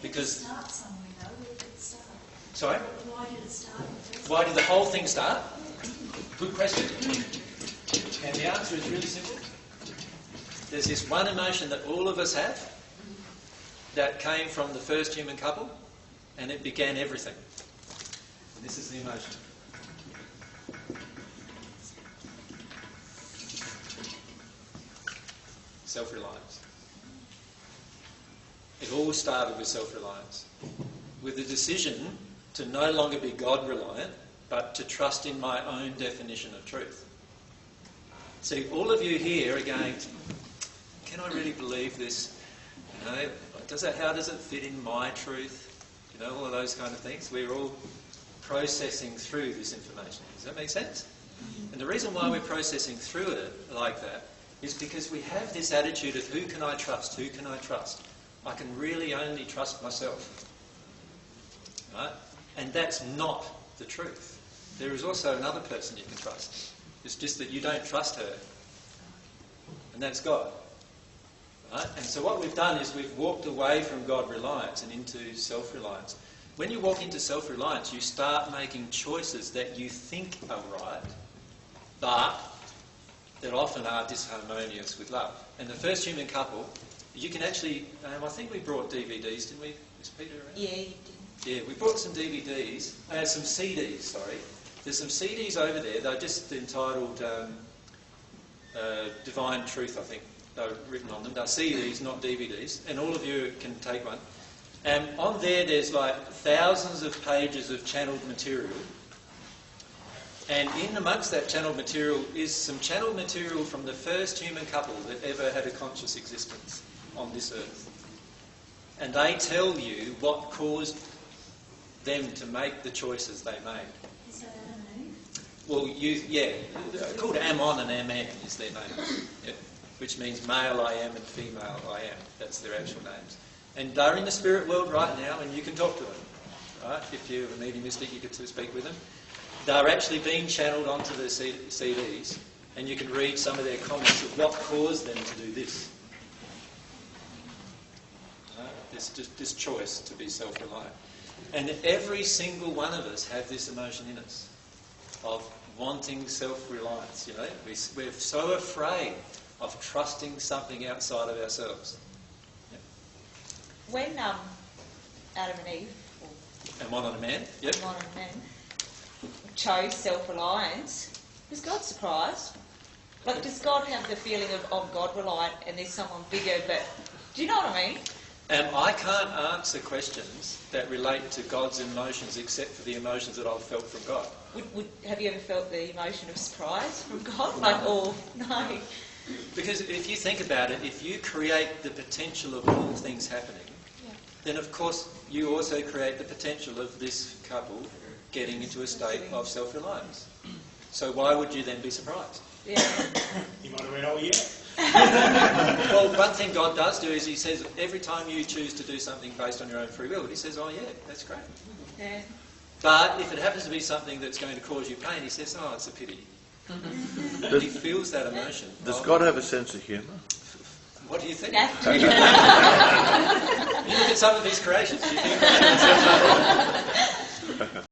Because start somewhere, though. Where did it start? sorry, Why did it start? why did the whole thing start? Good question. And the answer is really simple. There's this one emotion that all of us have that came from the first human couple, and it began everything. And this is the emotion. Self-reliance. It all started with self-reliance, with the decision to no longer be God-reliant, but to trust in my own definition of truth. See, all of you here are going, can I really believe this? You know, how does it fit in my truth? You know, all of those kind of things. We're all processing through this information. Does that make sense? And the reason why we're processing through it like that is because we have this attitude of who can I trust? Who can I trust? I can really only trust myself. Right? And that's not the truth. There is also another person you can trust. It's just that you don't trust her. And that's God. Right? And so what we've done is we've walked away from God-reliance and into self-reliance. When you walk into self-reliance, you start making choices that you think are right, but that often are disharmonious with love. And the first human couple, you can actually, I think we brought DVDs, didn't we? Was Peter around? Yeah, you did. Yeah, we brought some DVDs, some CDs, sorry. There's some CDs over there, they're just entitled Divine Truth, I think. They're written on them. They're CDs, not DVDs, and all of you can take one. And on there, there's like thousands of pages of channeled material. And in amongst that channeled material is some channeled material from the first human couple that ever had a conscious existence on this earth. And they tell you what caused them to make the choices they made. Is that Adam and Eve? Well, called Ammon and Aman is their names, yeah, which means male I am and female I am. That's their actual names. And they're in the spirit world right now, and you can talk to them. Right? If you're a medium mystic, you get to speak with them. They're actually being channeled onto the CDs, and you can read some of their comments of what caused them to do this. This choice to be self-reliant. And every single one of us have this emotion in us of wanting self-reliance. You know, we're so afraid of trusting something outside of ourselves. Yeah. When Adam and Eve, Ammon and Aman, yep. Ammon and Man, chose self-reliance, was God surprised? Like, does God have the feeling of God-reliant and there's someone bigger, but... Do you know what I mean? I can't answer questions that relate to God's emotions except for the emotions that I've felt from God. Have you ever felt the emotion of surprise from God? No. No. Because if you think about it, if you create the potential of all things happening, then of course you also create the potential of this couple getting into a state of self-reliance. So why would you then be surprised? Yeah. You might have went, oh yeah. Well, one thing God does do is he says every time you choose to do something based on your own free will, he says, oh yeah, that's great. Yeah. But if it happens to be something that's going to cause you pain, he says, oh, it's a pity. And he feels that emotion. Does God have a sense of humour? What do you think? Naturally. You look at some of his creations, you think